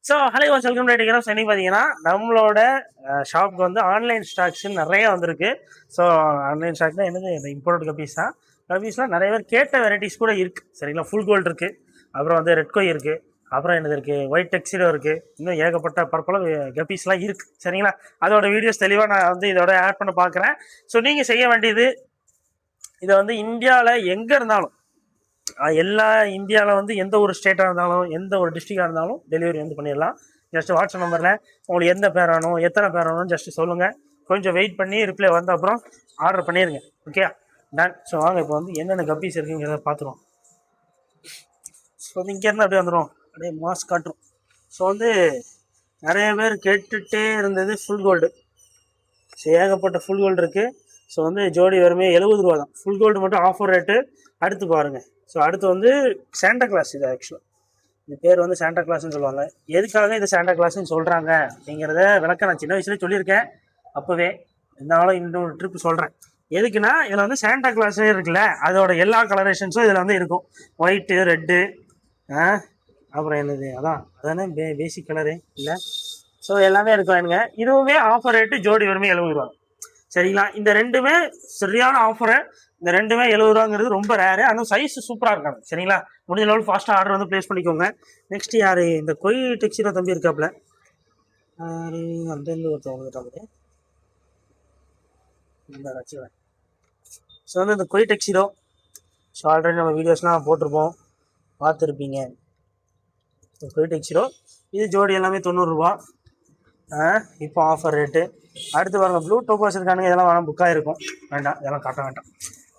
So hello welcome ரைட்டிங்கிறோம். சனி பார்த்தீங்கன்னா நம்மளோட ஷாப்புக்கு வந்து ஆன்லைன் ஸ்டாக்ஸ் நிறைய வந்திருக்கு. ஸோ ஆன்லைன் ஸ்டாக் தான் என்னது இந்த இம்போர்ட் கப்பீஸ் தான். கப்பீஸ்லாம் நிறைய பேர் கேட்ட வெரைட்டிஸ் கூட இருக்குது. சரிங்களா, ஃபுல் கோல்டு இருக்குது, அப்புறம் வந்து ரெட் கோய் இருக்குது, அப்புறம் என்னது இருக்குது, ஒயிட் டெக்ஸிடோ இருக்குது, இன்னும் ஏகப்பட்ட பற்பல கப்பீஸ்லாம் இருக்குது. சரிங்களா, அதோட வீடியோஸ் தெளிவாக நான் வந்து இதோட ஆட் பண்ண பார்க்குறேன். ஸோ நீங்கள் செய்ய வேண்டியது, இதை வந்து இந்தியாவில் எங்கே இருந்தாலும், எல்லா இந்தியாவில் வந்து எந்த ஒரு ஸ்டேட்டாக இருந்தாலும் எந்த ஒரு டிஸ்ட்ரிக்டாக இருந்தாலும் டெலிவரி வந்து பண்ணிடலாம். ஜஸ்ட் வாட்ஸ்அப் நம்பரில் உங்களுக்கு எந்த பேர் வேணும், எத்தனை பேர் வேணும்னு ஜஸ்ட் சொல்லுங்கள். கொஞ்சம் வெயிட் பண்ணி ரிப்ளை வந்த அப்புறம் ஆர்டர் பண்ணிடுங்க. Okay, ton. ஸோ வாங்க இப்போ வந்து என்னென்ன கப்பீஸ் இருக்குங்கிறத பார்த்துருவோம். ஸோ வந்து இங்கேருந்து அப்படியே வந்துடும், அப்படியே மாஸ்க் காட்டுரும். ஸோ வந்து நிறைய பேர் கேட்டுகிட்டே இருந்தது ஃபுல் கோல்டு. ஸோ ஏகப்பட்ட ஃபுல் கோல்டு இருக்குது. ஸோ வந்து ஜோடி வெறுமே 70 ரூபா தான். ஃபுல் கோல்டு மட்டும் ஆஃபர் ரேட்டு. அடுத்து பாருங்கள். ஸோ அடுத்து வந்து சாண்டா கிளாஸ். இது ஆக்சுவலாக இந்த பேர் வந்து சாண்டா கிளாஸ்ன்னு சொல்லுவாங்க. எதுக்காக இது சாண்டா கிளாஸ்ன்னு சொல்கிறாங்க அப்படிங்கிறத விளக்க நான் சின்ன வயசுலேயே சொல்லியிருக்கேன் அப்போவே. இருந்தாலும் இன்னொரு ட்ரிப் சொல்கிறேன். எதுக்குன்னா, இதில் வந்து சாண்டா கிளாஸே இருக்குல்ல, அதோட எல்லா கலரேஷன்ஸும் இதில் வந்து இருக்கும். ஒயிட்டு, ரெட்டு, அப்புறம் என்னது, அதானே பேசிக் கலரு இல்லை. ஸோ எல்லாமே இருக்கும் எனக்கு. இதுவுமே ஆஃபர் ரேட்டு. ஜோடி வெறுமே 70 ரூபா. சரிங்களா, இந்த ரெண்டுமே சரியான ஆஃபரு. இந்த ரெண்டுமே 70 ரூபாங்கிறது ரொம்ப ரேரு. அதுவும் சைஸ் சூப்பராக இருக்காங்க. சரிங்களா, முடிஞ்ச லெவல் ஃபாஸ்ட்டாக ஆர்டர் வந்து ப்ளேஸ் பண்ணிக்கோங்க. நெக்ஸ்ட் யார், இந்த கொய் டெக்ஸிடோ தம்பி இருக்காப்புல, அந்த ஒருத்தவங்க வந்துட்டாங்க. ஸோ வந்து இந்த கொய் டெக்ஸிடோ, ஸோ ஆல்ரெடி நம்ம வீடியோஸ்லாம் போட்டிருப்போம், பார்த்துருப்பீங்க. கொய் டெக்ஸிடோ இது ஜோடி எல்லாமே 90 ரூபா. இப்போ ஆஃபர் ரேட்டு. அடுத்து பாருங்கள், ப்ளூ டோப்பாஸ் இருக்கானுங்க. இதெல்லாம் வேணாம், புக்காக இருக்கும், வேண்டாம், இதெல்லாம் காட்ட வேண்டாம்.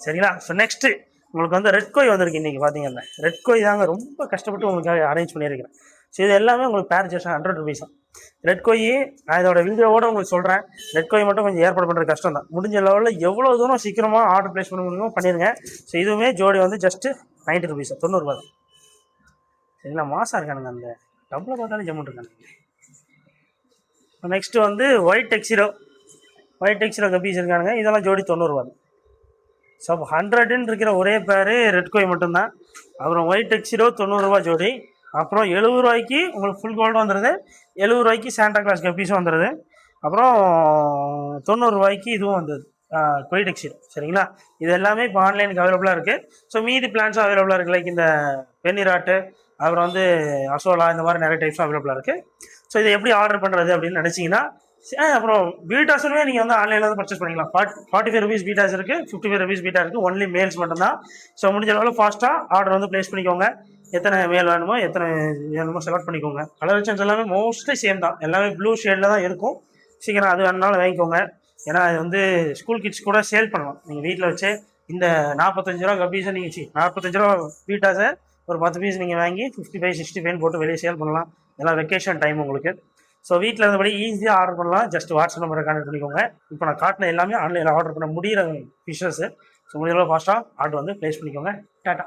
சரிங்களா. ஸோ நெக்ஸ்ட்டு உங்களுக்கு வந்து ரெட் கோய் வந்திருக்கு. இன்றைக்கி பார்த்தீங்கன்னா ரெட் கோய் தாங்க ரொம்ப கஷ்டப்பட்டு உங்களுக்காக அரேஞ்ச் பண்ணியிருக்கிறேன். ஸோ இது எல்லாமே உங்களுக்கு பேர் ஜஸ்ட் 100 ருபீஸ் தான். ரெட் கோய் நான் இதோட வீடியோவோடு உங்களுக்கு சொல்கிறேன். ரெட் கோய் மட்டும் கொஞ்சம் ஏற்பாடு பண்ணுறது கஷ்டம் தான். முடிஞ்ச லெவலில் எவ்வளோ தூரம் சீக்கிரமாக ஆர்டர் ப்ளேஸ் பண்ண முடியுமோ பண்ணிடுங்க. ஸோ இதுவுமே ஜோடி வந்து ஜஸ்ட்டு 90 ருபீஸ், 90 ரூபா தான். சரிங்களா, மாதம் இருக்கானுங்க. அந்த டபுளில் பார்த்தாலே ஜம்முன் இருக்கானுங்க. நெக்ஸ்ட்டு வந்து ஒயிட் டெக்ஸிடோ கப்பீஸ் இருக்கானுங்க. இதெல்லாம் ஜோடி 90 ரூபா தான். ஸோ 100ன்னு இருக்கிற ஒரே பேர் ரெட் கோய் மட்டும்தான். அப்புறம் ஒயிட் டெக்ஸிடோ 90 ரூபா ஜோடி. அப்புறம் 70 ரூபாய்க்கு உங்களுக்கு ஃபுல் கோல்டும் வந்துடுது. 70 ரூபாய்க்கு சாண்டா கிளாஸ் கப்பீஸும் வந்துடுது. அப்புறம் 90 ரூபாய்க்கு இதுவும் வந்தது, கொய் டெக்ஸிடோ. சரிங்களா, இது எல்லாமே இப்போ ஆன்லைனுக்கு அவைலபிளாக இருக்குது. ஸோ மீதி பிளான்ஸும் அவைலபிளாக இருக்குது. லைக் இந்த பென்னிராட்டு, அப்புறம் வந்து அசோலா, இந்த மாதிரி நிறைய டைப்ஸும் அவைலபிளாக இருக்குது. ஸோ இதை எப்படி ஆர்டர் பண்ணுறது அப்படின்னு நினச்சிங்கன்னா, அப்புறம் பீட்டாஸுமே நீங்கள் வந்து ஆன்லைனில் வந்து பர்ச்சேஸ் பண்ணிக்கலாம். 45 ருபீஸ் பீட்டாஸ் இருக்குது, 55 ருபீஸ் பீட்டா இருக்குது. ஒன்லி மேல்ஸ் மட்டும்தான். ஸோ முடிஞ்ச அளவில் ஃபாஸ்ட்டாக ஆர்டர் வந்து ப்ளேஸ் பண்ணிக்கோங்க. எத்தனை மேல் வேணுமோ எத்தனை வேணுமோ செலக்ட் பண்ணிக்கோங்க. கலர் எல்லாமே மோஸ்ட்லி சேம் தான். எல்லாமே ப்ளூ ஷேடில் தான் இருக்கும். சீக்கிரம் அது வேணுனாலும் வாங்கிக்கோங்க. ஏன்னா அது வந்து ஸ்கூல் கிட்ஸ் கூட சேல் பண்ணலாம். நீங்கள் வீட்டில் வச்சு இந்த 45 ரூபா கப்பீஸை நீங்கள் 45 ரூபா பீட்டாஸை ஒரு 10 பீஸ் நீங்கள் வாங்கி 55, 65 போட்டு வெளியே சேல் பண்ணலாம். இதெல்லாம் வெக்கேஷன் டைம் உங்களுக்கு. ஸோ வீட்டில் இருந்தபடி ஈஸியாக ஆர்டர் பண்ணலாம். ஜஸ்ட் வாட்ஸ்அப் நம்பரை கான்டெக்ட் பண்ணிக்கோங்க. இப்போ நான் காட்டின எல்லாமே ஆன்லைனில் ஆர்டர் பண்ண முடிகிற ஃபிஷர்ஸு. ஸோ முடிஞ்சளவு ஃபாஸ்ட்டாக ஆர்டர் வந்து ப்ளேஸ் பண்ணிக்கோங்க. டாட்டா.